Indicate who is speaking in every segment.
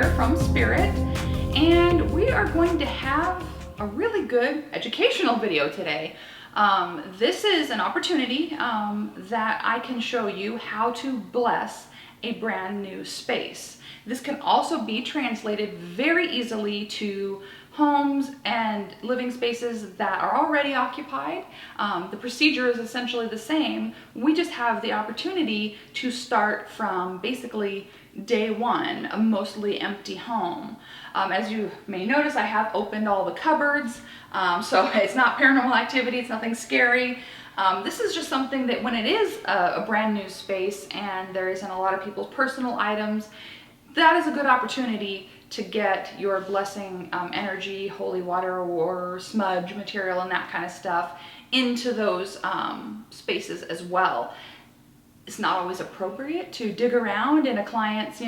Speaker 1: here from S.P.I.R.I.T, and we are going to have a really good educational video today. This is an opportunity that I can show you how to bless a brand new space. This can also be translated very easily to homes and living spaces that are already occupied. The procedure is essentially the same. We just have the opportunity to start from basically day one, a mostly empty home. As you may notice, I have opened all the cupboards, so it's not paranormal activity, it's nothing scary. This is just something that when it is a brand new space and there isn't a lot of people's personal items, that is a good opportunity to get your blessing energy, holy water, or smudge material and that kind of stuff into those spaces as well. It's not always appropriate to dig around in a client's,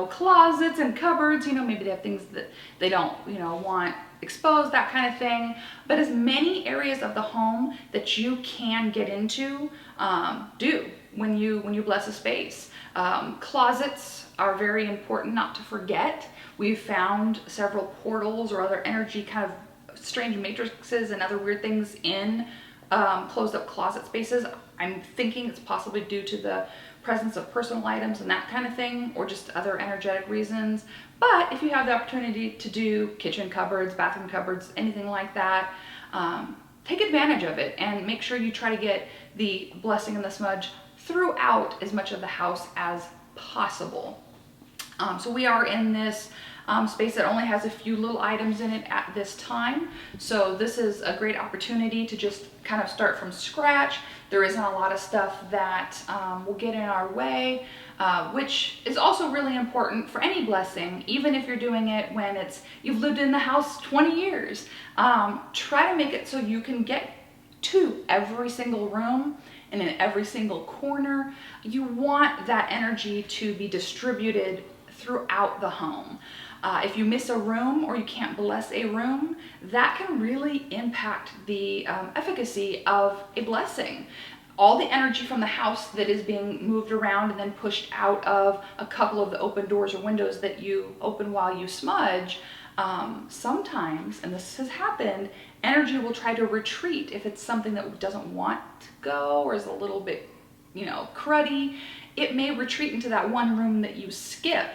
Speaker 1: closets and cupboards. Maybe they have things that they don't, want exposed, that kind of thing. But as many areas of the home that you can get into, do when you bless a space. Closets are very important not to forget. We've found several portals or other energy kind of strange matrices and other weird things in closed up closet spaces. I'm thinking it's possibly due to the presence of personal items and that kind of thing, or just other energetic reasons. But if you have the opportunity to do kitchen cupboards, bathroom cupboards, anything like that, take advantage of it and make sure you try to get the blessing and the smudge throughout as much of the house as possible. So we are in this space that only has a few little items in it at this time. So this is a great opportunity to just kind of start from scratch. There isn't a lot of stuff that will get in our way, which is also really important for any blessing, even if you're doing it when you've lived in the house 20 years. Try to make it so you can get to every single room and in every single corner. You want that energy to be distributed throughout the home. If you miss a room or you can't bless a room, that can really impact the efficacy of a blessing. All the energy from the house that is being moved around and then pushed out of a couple of the open doors or windows that you open while you smudge, sometimes, and this has happened, energy will try to retreat if it's something that doesn't want to go or is a little bit, cruddy. It may retreat into that one room that you skip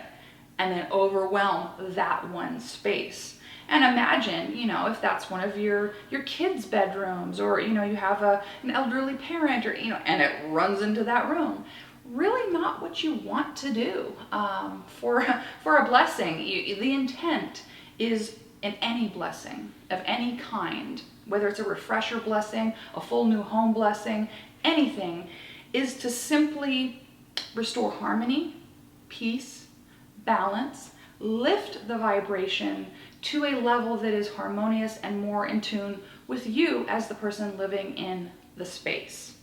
Speaker 1: and then overwhelm that one space. And imagine, if that's one of your kids' bedrooms, or, you have an elderly parent, or, and it runs into that room. Really not what you want to do for a blessing. The intent is in any blessing of any kind, whether it's a refresher blessing, a full new home blessing, anything, is to simply restore harmony, peace, balance, lift the vibration to a level that is harmonious and more in tune with you as the person living in the space.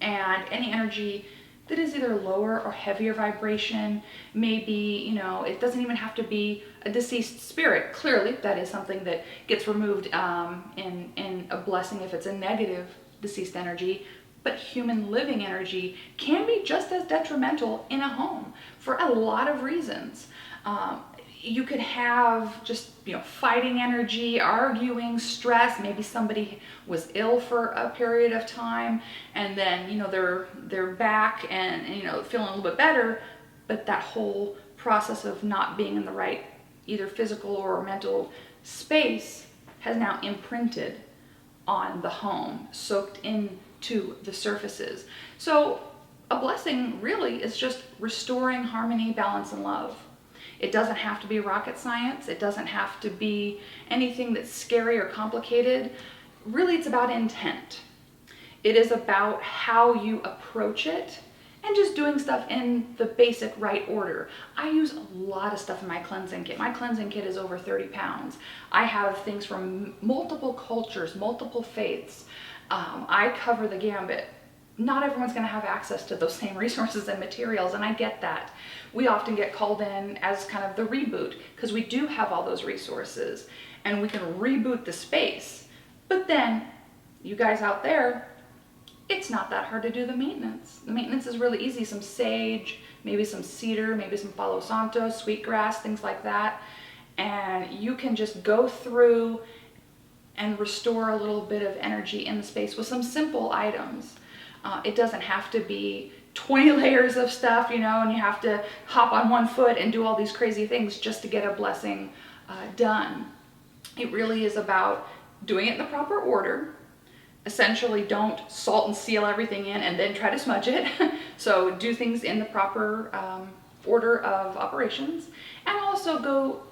Speaker 1: And any energy that is either lower or heavier vibration, maybe, it doesn't even have to be a deceased spirit. Clearly, that is something that gets removed in a blessing if it's a negative deceased energy. But human living energy can be just as detrimental in a home for a lot of reasons. You could have just, fighting energy, arguing, stress. Maybe somebody was ill for a period of time and then, they're back and feeling a little bit better, but that whole process of not being in the right either physical or mental space has now imprinted on the home, soaked into the surfaces. So a blessing really is just restoring harmony, balance, and love. It doesn't have to be rocket science. It doesn't have to be anything that's scary or complicated. Really, it's about intent. It is about how you approach it and just doing stuff in the basic right order. I use a lot of stuff in my cleansing kit. My cleansing kit is over 30 pounds. I have things from multiple cultures, multiple faiths. I cover the gambit. Not everyone's going to have access to those same resources and materials, and I get that. We often get called in as kind of the reboot because we do have all those resources and we can reboot the space. But then you guys out there, it's not that hard to do the maintenance. The maintenance is really easy. Some sage, maybe some cedar, maybe some Palo Santo, sweetgrass, things like that. And you can just go through and restore a little bit of energy in the space with some simple items. It doesn't have to be 20 layers of stuff, you know, and you have to hop on one foot and do all these crazy things just to get a blessing done. It really is about doing it in the proper order. Essentially, don't salt and seal everything in and then try to smudge it. So do things in the proper order of operations, and also go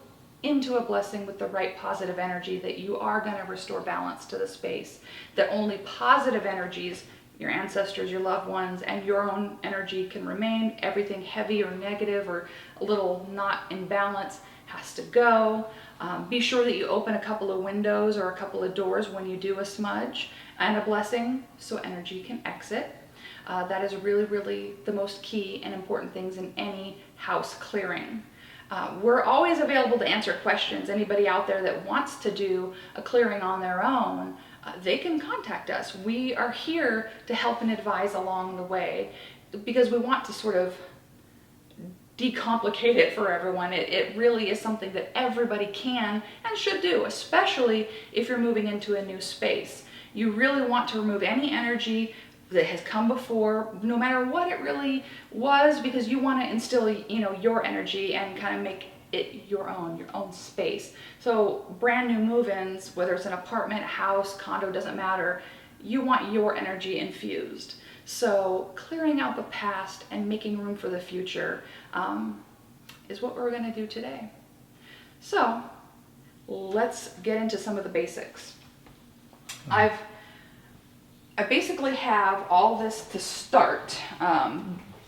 Speaker 1: into a blessing with the right positive energy that you are going to restore balance to the space. That only positive energies, your ancestors, your loved ones, and your own energy can remain. Everything heavy or negative or a little not in balance has to go. Be sure that you open a couple of windows or a couple of doors when you do a smudge and a blessing so energy can exit. That is really, really the most key and important things in any house clearing. We're always available to answer questions. Anybody out there that wants to do a clearing on their own, they can contact us. We are here to help and advise along the way because we want to sort of decomplicate it for everyone. It really is something that everybody can and should do, especially if you're moving into a new space. You really want to remove any energy that has come before, no matter what it really was, because you want to instill, you know, your energy and kind of make it your own space. So brand new move-ins, whether it's an apartment, house, condo, doesn't matter, you want your energy infused. So clearing out the past and making room for the future is what we're going to do today. So let's get into some of the basics. I basically have all this to start.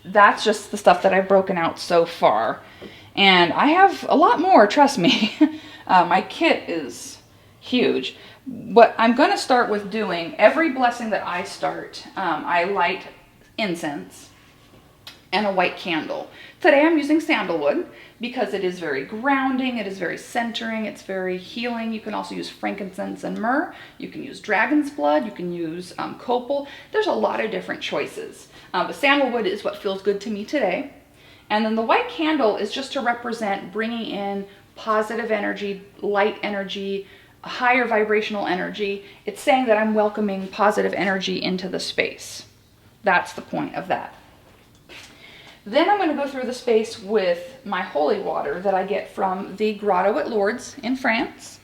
Speaker 1: That's just the stuff that I've broken out so far. And I have a lot more, trust me. My kit is huge. What I'm going to start with doing, every blessing that I start, I light incense and a white candle. Today I'm using sandalwood because it is very grounding, it is very centering, it's very healing. You can also use frankincense and myrrh. You can use dragon's blood, you can use copal. There's a lot of different choices. But sandalwood is what feels good to me today. And then the white candle is just to represent bringing in positive energy, light energy, higher vibrational energy. It's saying that I'm welcoming positive energy into the space. That's the point of that. Then I'm going to go through the space with my holy water that I get from the grotto at Lourdes in France.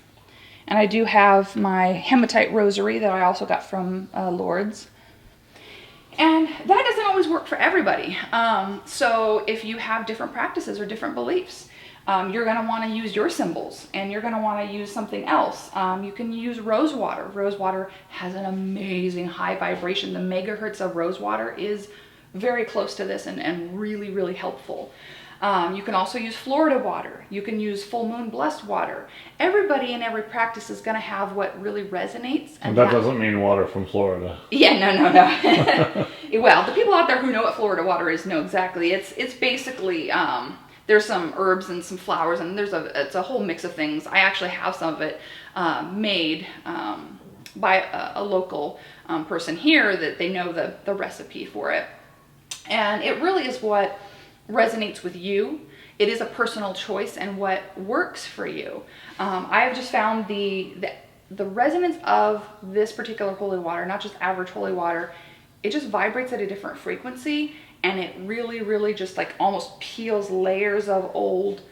Speaker 1: And I do have my hematite rosary that I also got from Lourdes. And that doesn't always work for everybody. So if you have different practices or different beliefs, you're going to want to use your symbols and you're going to want to use something else. You can use rose water. Rose water has an amazing high vibration. The megahertz of rose water is very close to this and really, really helpful. You can also use Florida water. You can use full moon blessed water. Everybody in every practice is going to have what really resonates.
Speaker 2: And that doesn't mean water from Florida.
Speaker 1: Yeah, no. Well, the people out there who know what Florida water is know exactly. It's basically, there's some herbs and some flowers, and it's a whole mix of things. I actually have some of it made by a local person here that they know the recipe for it. And it really is what resonates with you. It is a personal choice and what works for you. I have just found the resonance of this particular holy water, not just average holy water, it just vibrates at a different frequency, and it really, really just like almost peels layers of old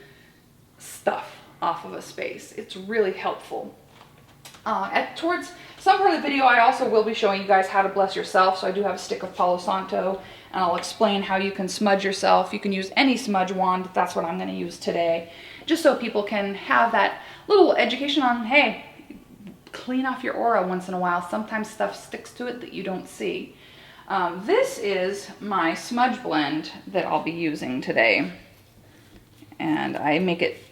Speaker 1: stuff off of a space. It's really helpful. Towards some part of the video, I also will be showing you guys how to bless yourself. So I do have a stick of Palo Santo, and I'll explain how you can smudge yourself. You can use any smudge wand, but that's what I'm going to use today, just so people can have that little education on, hey, clean off your aura once in a while. Sometimes stuff sticks to it that you don't see. This is my smudge blend that I'll be using today, and I make it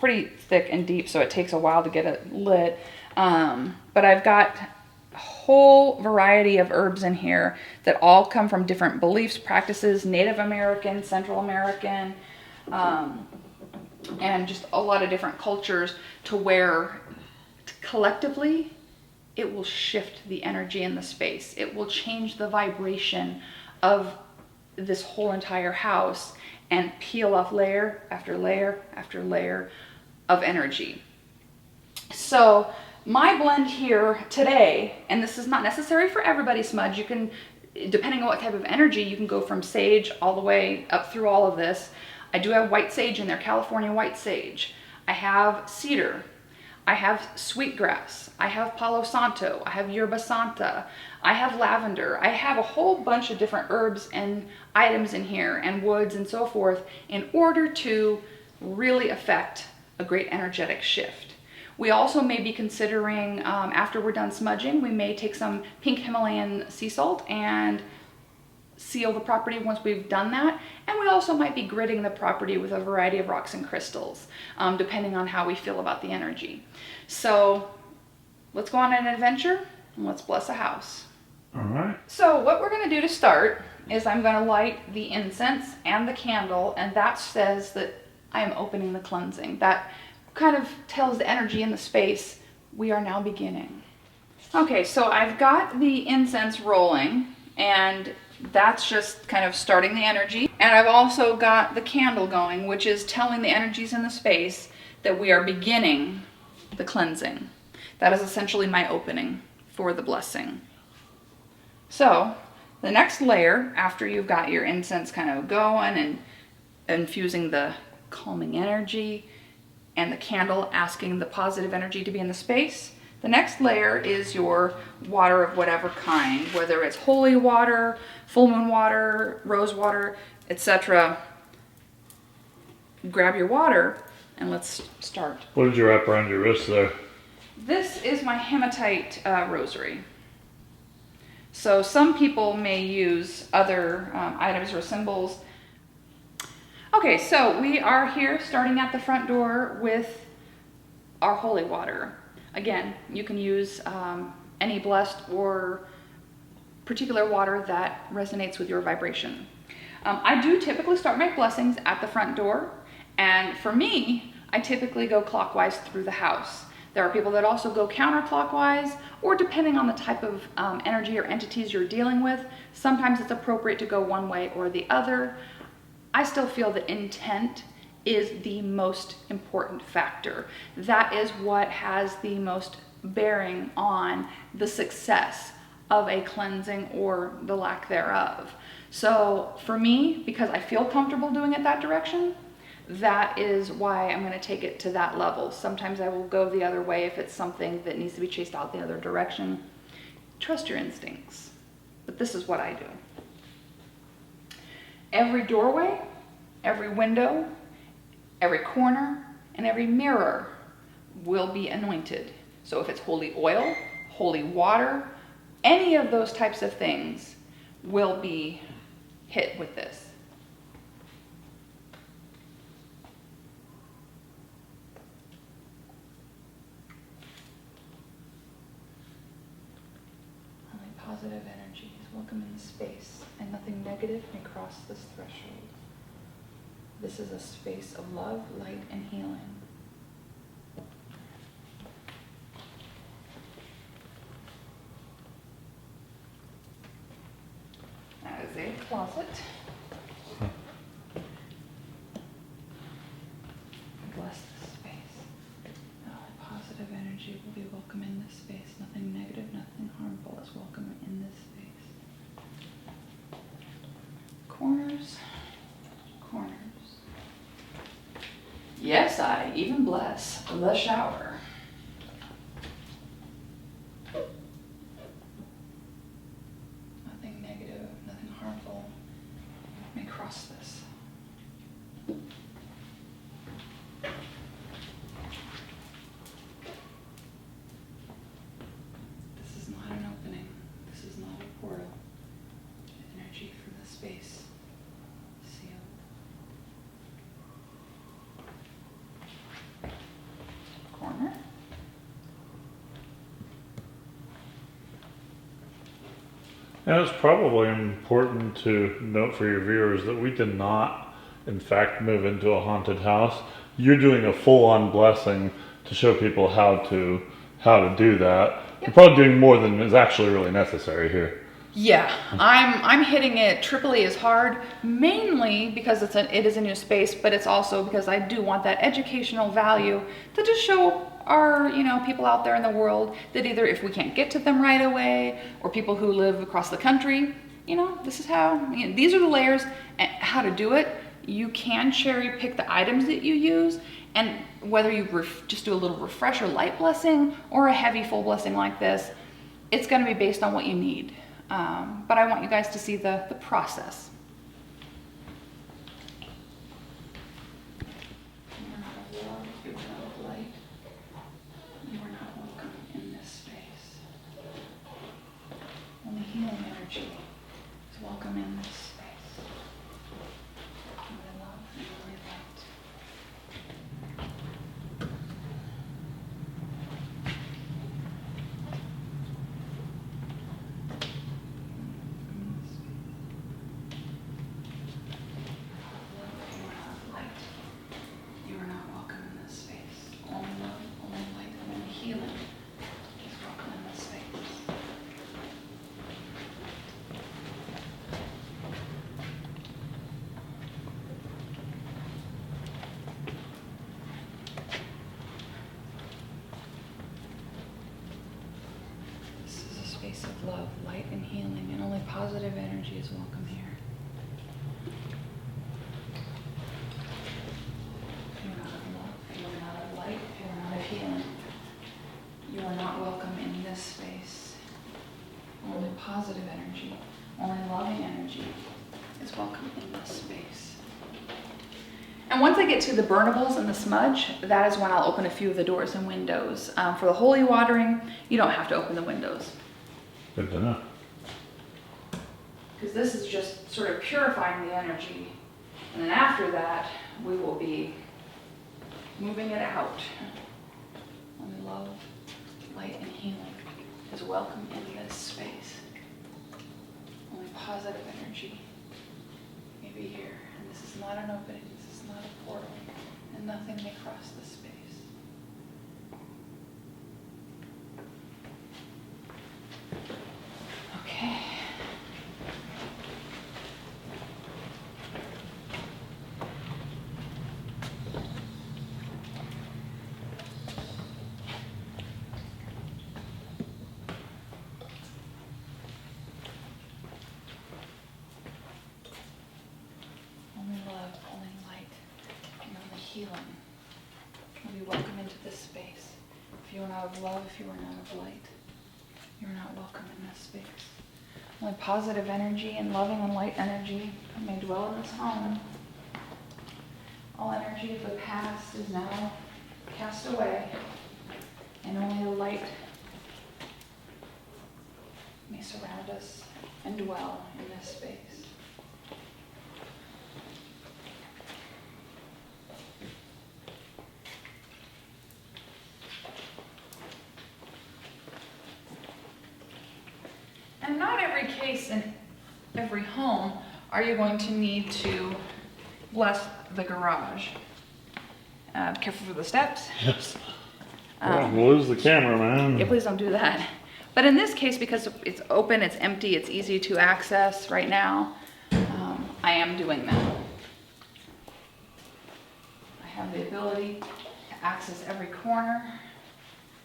Speaker 1: pretty thick and deep, so it takes a while to get it lit. But I've got a whole variety of herbs in here that all come from different beliefs, practices, Native American, Central American, and just a lot of different cultures, to where collectively it will shift the energy in the space. It will change the vibration of this whole entire house and peel off layer after layer after layer of energy. So my blend here today, and this is not necessary for everybody, Smudge, you can, depending on what type of energy, you can go from sage all the way up through all of this. I do have white sage in there, California white sage. I have cedar. I have sweetgrass. I have Palo Santo. I have Yerba Santa. I have lavender. I have a whole bunch of different herbs and items in here and woods and so forth in order to really affect a great energetic shift. We also may be considering, after we're done smudging, we may take some pink Himalayan sea salt and seal the property once we've done that. And we also might be gridding the property with a variety of rocks and crystals, depending on how we feel about the energy. So let's go on an adventure and let's bless a house.
Speaker 2: All right.
Speaker 1: So what we're going to do to start is I'm going to light the incense and the candle, and that says that I am opening the cleansing. That kind of tells the energy in the space. We are now beginning. Okay, so I've got the incense rolling, and that's just kind of starting the energy. And I've also got the candle going, which is telling the energies in the space that we are beginning the cleansing. That is essentially my opening for the blessing. So the next layer, after you've got your incense kind of going and infusing the calming energy and the candle asking the positive energy to be in the space, the next layer is your water of whatever kind, whether it's holy water, full moon water, rose water, etc. Grab your water and let's start.
Speaker 2: What did you wrap around your wrist there?
Speaker 1: This is my hematite rosary. So some people may use other items or symbols. Okay, so we are here starting at the front door with our holy water. Again, you can use any blessed or particular water that resonates with your vibration. I do typically start my blessings at the front door, and for me, I typically go clockwise through the house. There are people that also go counterclockwise, or depending on the type of energy or entities you're dealing with, sometimes it's appropriate to go one way or the other. I still feel that intent is the most important factor. That is what has the most bearing on the success of a cleansing or the lack thereof. So for me, because I feel comfortable doing it that direction, that is why I'm going to take it to that level. Sometimes I will go the other way if it's something that needs to be chased out the other direction. Trust your instincts. But this is what I do. Every doorway, every window, every corner, and every mirror will be anointed. So if it's holy oil, holy water, any of those types of things will be hit with this. Only positive energy is welcome in the space, and nothing negative may cross this threshold. This is a space of love, light, and healing. That is a closet. Bless this space. Only positive energy will be welcome in this space. Nothing negative, nothing harmful is welcome in this space. Corners, corners. Yes, I even bless the shower. Nothing negative, nothing harmful may cross this. This is not an opening. This is not a portal. Energy from the space sealed. Corner.
Speaker 2: And it's probably important to note for your viewers that we did not, in fact, move into a haunted house. You're doing a full-on blessing to show people how to do that. You're probably doing more than is actually really necessary here.
Speaker 1: Yeah, I'm hitting it triply as hard, mainly because it is a new space, but it's also because I do want that educational value to just show our people out there in the world that either if we can't get to them right away, or people who live across the country, this is how these are the layers and how to do it. You can cherry pick the items that you use, and whether you just do a little refresher light blessing or a heavy full blessing like this, it's going to be based on what you need. But I want you guys to see the process. You are not of love, you are not of light. You are not welcome in this space. Only healing energy is welcome in this space. Only love and only light. Of love, light, and healing, and only positive energy is welcome here. If you are not of love, if you are not of light, if you are not of healing, you are not welcome in this space. Only positive energy, only loving energy is welcome in this space. And once I get to the burnables and the smudge, that is when I'll open a few of the doors and windows. For the holy watering, you don't have to open the windows.
Speaker 2: Good to know.
Speaker 1: Because this is just sort of purifying the energy. And then after that, we will be moving it out. Only love, light, and healing is welcome in this space. Only positive energy may be here. And this is not an opening, this is not a portal, and nothing may cross this space. Okay. Only love, only light, and only healing will be welcome into this space. If you are not of love, if you are not of light, you are not welcome in this space. Only positive energy and loving and light energy may dwell in this home. All energy of the past is now cast away, and only the light may surround us and dwell in this space. And not every case in every home are you going to need to bless the garage. Careful for the steps.
Speaker 2: Yes. We'll lose the camera, man.
Speaker 1: Yeah, please don't do that. But in this case, because it's open, it's empty, it's easy to access right now, I am doing that. I have the ability to access every corner,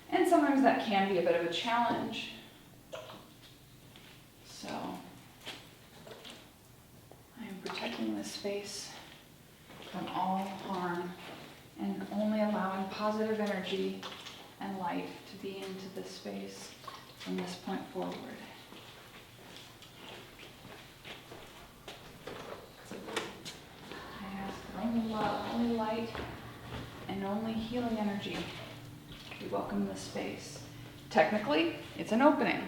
Speaker 1: and sometimes that can be a bit of a challenge. So I am protecting this space from all harm and only allowing positive energy and light to be into this space from this point forward. I ask for only love, only light, and only healing energy to be welcome in this space. Technically, it's an opening.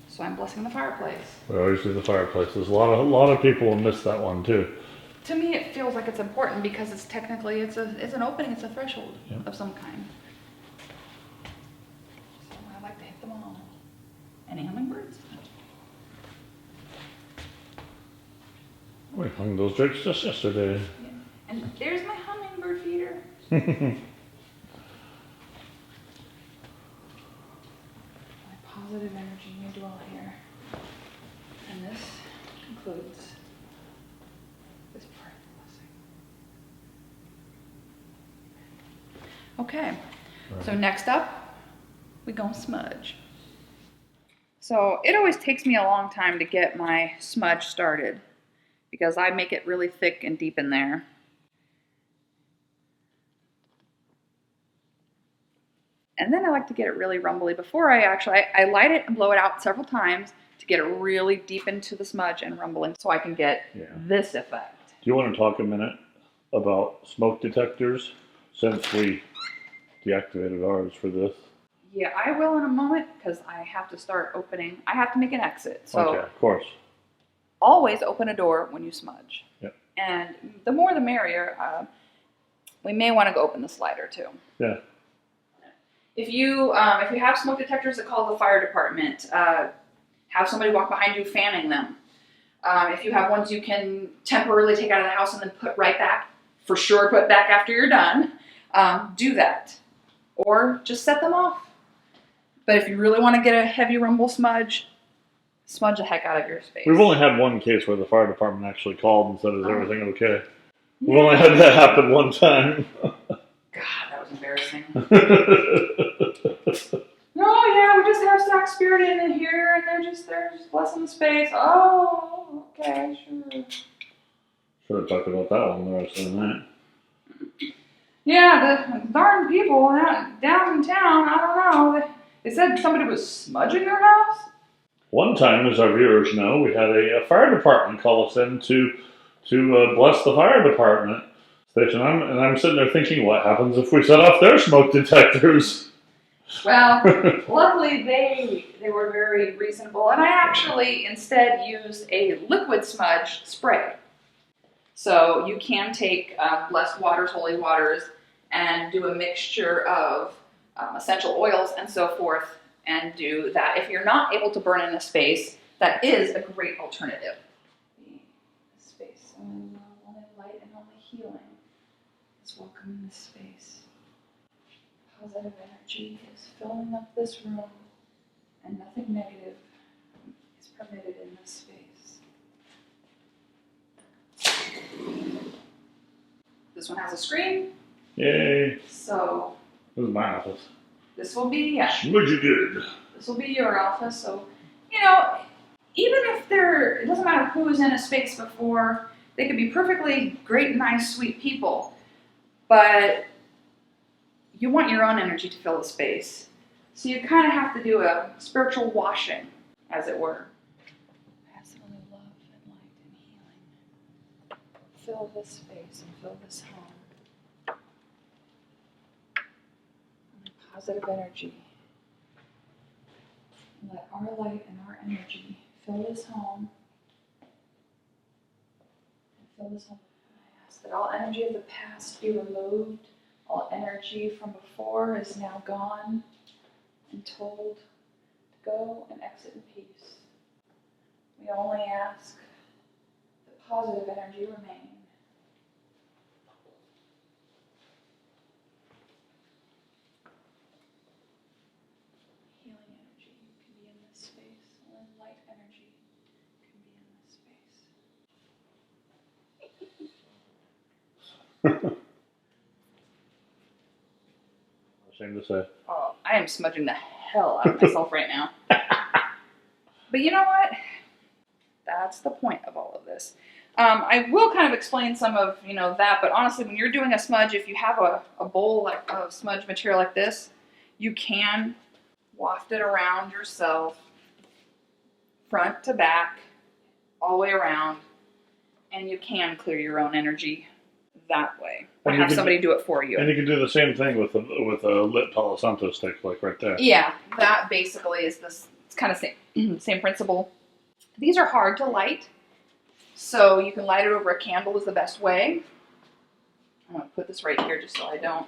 Speaker 1: So I'm blessing the fireplace.
Speaker 2: We always do the fireplace. There's a lot of people will miss that one too.
Speaker 1: To me, it feels like it's important because it's technically it's an opening, it's a threshold of some kind. So I like to hit them all. Any hummingbirds?
Speaker 2: We hung those drakes just yesterday.
Speaker 1: Yeah. And there's my hummingbird feeder. Okay, so next up, we gonna smudge. So it always takes me a long time to get my smudge started because I make it really thick and deep in there. And then I like to get it really rumbly before I light it and blow it out several times to get it really deep into the smudge and rumbling so I can get this effect.
Speaker 2: Do you want to talk a minute about smoke detectors since we deactivated ours for this?
Speaker 1: Yeah, I will in a moment because I have to start opening. I have to make an exit. So
Speaker 2: okay, of course.
Speaker 1: Always open a door when you smudge.
Speaker 2: Yep.
Speaker 1: And the more the merrier. We may want to go open the slider too.
Speaker 2: Yeah.
Speaker 1: If you have smoke detectors that call the fire department, have somebody walk behind you fanning them. If you have ones you can temporarily take out of the house and then put right back, for sure put back after you're done, do that. Or just set them off. But if you really want to get a heavy rumble smudge the heck out of your space.
Speaker 2: We've only had one case where the fire department actually called and said, is everything okay? Yeah. We've only had that happen one time.
Speaker 1: God, that was embarrassing. No, yeah, we just have S.P.I.R.I.T in here, and they're just blessing the space. Oh, okay, sure.
Speaker 2: Should have talked about that one the rest of the night.
Speaker 1: Yeah, the darn people down in town, I don't know. They said somebody was smudging their house.
Speaker 2: One time, as our viewers know, we had a fire department call us in to bless the fire department station. And I'm sitting there thinking, what happens if we set off their smoke detectors?
Speaker 1: Well, luckily they were very reasonable, and I actually instead used a liquid smudge spray. So you can take blessed waters, holy waters, and do a mixture of essential oils and so forth, and do that. If you're not able to burn in a space, that is a great alternative. The space, only light and only healing is welcome in this space. Positive energy is filling up this room, and nothing negative is permitted in this space. This one has a screen.
Speaker 2: Yay.
Speaker 1: So
Speaker 2: this is my office.
Speaker 1: This will be,
Speaker 2: Smudgy good.
Speaker 1: This will be your office. So, even if it doesn't matter who was in a space before, they could be perfectly great, nice, sweet people, but you want your own energy to fill the space. So you kind of have to do a spiritual washing, as it were. Pass only love and light and healing. Fill this space and fill this home. Positive energy. Let our light and our energy fill this home. And fill this home. I ask that all energy of the past be removed. All energy from before is now gone and told to go and exit in peace. We only ask that positive energy remain. Healing energy can be in this space. Only light energy can be in this space.
Speaker 2: Shame to say.
Speaker 1: Oh, I am smudging the hell out of myself right now. But you know what? That's the point of all of this. I will kind of explain some of that, but honestly, when you're doing a smudge, if you have a bowl of smudge material like this, you can waft it around yourself, front to back, all the way around, and you can clear your own energy that way. Or have somebody do it for you.
Speaker 2: And you can do the same thing with a lit Palo Santo stick, like right there.
Speaker 1: Yeah, that basically is this. It's kind of same principle. These are hard to light, so you can light it over a candle is the best way. I'm going to put this right here just so I don't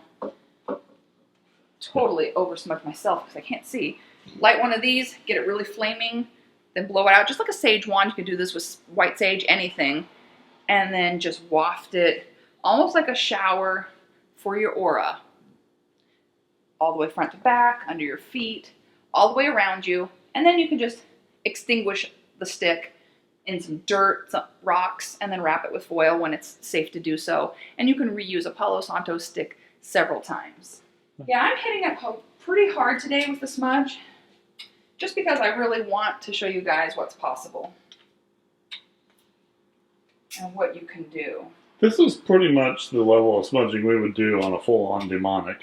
Speaker 1: totally over smudge myself because I can't see. Light one of these, get it really flaming, then blow it out. Just like a sage wand, you can do this with white sage, anything. And then just waft it almost like a shower for your aura. All the way front to back, under your feet, all the way around you. And then you can just extinguish the stick in some dirt, some rocks, and then wrap it with foil when it's safe to do so. And you can reuse a Palo Santo stick several times. Yeah, I'm hitting it pretty hard today with the smudge, just because I really want to show you guys what's possible and what you can do.
Speaker 2: This is pretty much the level of smudging we would do on a full-on demonic.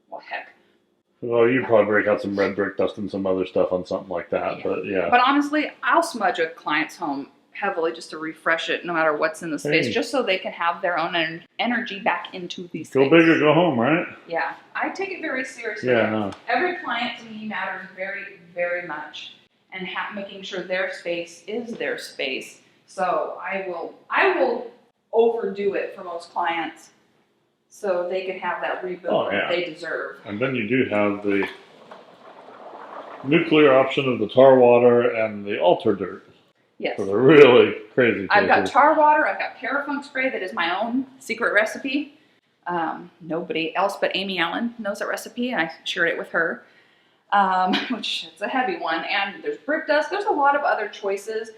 Speaker 1: Well, heck.
Speaker 2: Well, you'd probably break out some red brick dust and some other stuff on something like that, but yeah.
Speaker 1: But honestly, I'll smudge a client's home heavily just to refresh it no matter what's in the space, just so they can have their own energy back into these
Speaker 2: Go big or go home, right?
Speaker 1: Yeah, I take it very seriously.
Speaker 2: Yeah, no.
Speaker 1: Every client to me matters very, very much, and making sure their space is their space. So I will overdo it for most clients, so they can have that rebuild that they deserve.
Speaker 2: And then you do have the nuclear option of the tar water and the altar dirt.
Speaker 1: Yes.
Speaker 2: For the really crazy cases.
Speaker 1: I've got tar water, I've got Parafunk spray that is my own secret recipe. Nobody else but Amy Allen knows that recipe, and I shared it with her, which is a heavy one. And there's brick dust. There's a lot of other choices.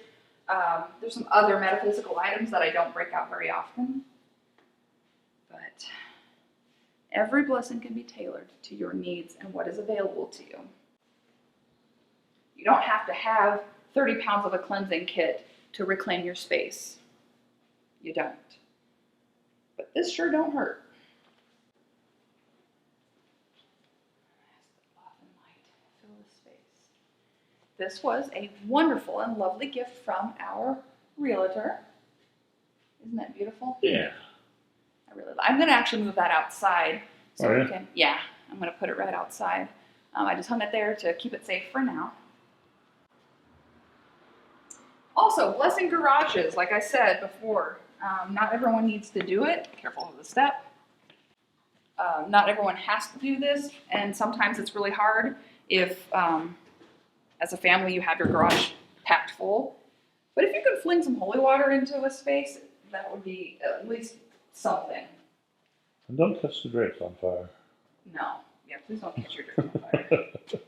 Speaker 1: There's some other metaphysical items that I don't break out very often. But every blessing can be tailored to your needs and what is available to you. You don't have to have 30 pounds of a cleansing kit to reclaim your space. You don't. But this sure don't hurt. Fill the space. This was a wonderful and lovely gift from our realtor. Isn't that beautiful?
Speaker 2: Yeah.
Speaker 1: I'm going to actually move that outside. So
Speaker 2: we
Speaker 1: can, yeah, I'm going to put it right outside. I just hung it there to keep it safe for now. Also, blessing garages, like I said before, not everyone needs to do it. Careful of the step. Not everyone has to do this, and sometimes it's really hard if, as a family, you have your garage packed full. But if you could fling some holy water into a space, that would be at least something.
Speaker 2: And don't catch the drapes on fire.
Speaker 1: No. Yeah, please don't catch your drapes on fire.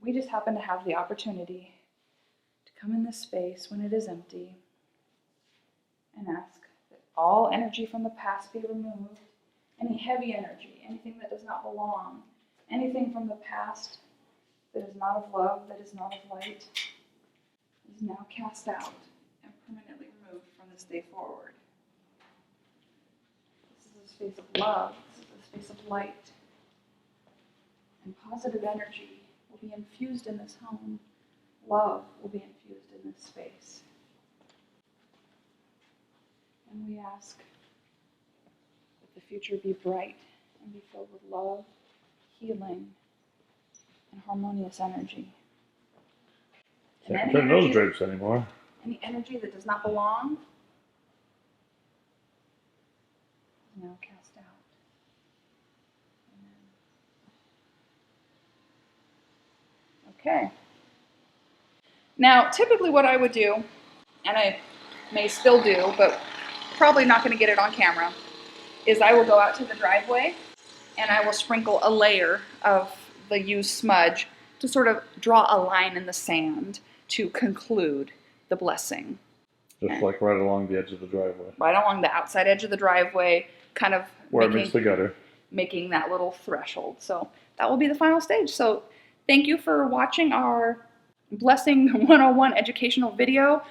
Speaker 1: We just happen to have the opportunity to come in this space when it is empty and ask that all energy from the past be removed, any heavy energy, anything that does not belong, anything from the past that is not of love, that is not of light, is now cast out and permanently removed from this day forward. This is a space of love, this is a space of light, and positive energy will be infused in this home. Love will be infused in this space. And we ask that the future be bright and be filled with love, healing, and harmonious energy.
Speaker 2: Can't turn those drapes anymore.
Speaker 1: Any energy that does not belong is now cast out. Okay. Now, typically what I would do, and I may still do, but probably not going to get it on camera, is I will go out to the driveway and I will sprinkle a layer of the used smudge to sort of draw a line in the sand to conclude the blessing.
Speaker 2: Just like right along the edge of the driveway.
Speaker 1: Right along the outside edge of the driveway, kind of
Speaker 2: where it meets the gutter.
Speaker 1: Making that little threshold. So that will be the final stage. So thank you for watching our Blessing 101 educational video.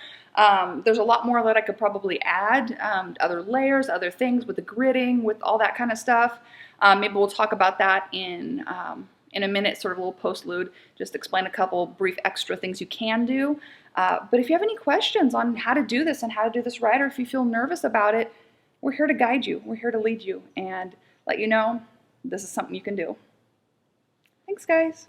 Speaker 1: There's a lot more that I could probably add, other layers, other things with the gridding, with all that kind of stuff. Maybe we'll talk about that in a minute, sort of a little postlude, just explain a couple brief extra things you can do. But if you have any questions on how to do this and how to do this right, or if you feel nervous about it, we're here to guide you. We're here to lead you and let you know this is something you can do. Thanks, guys.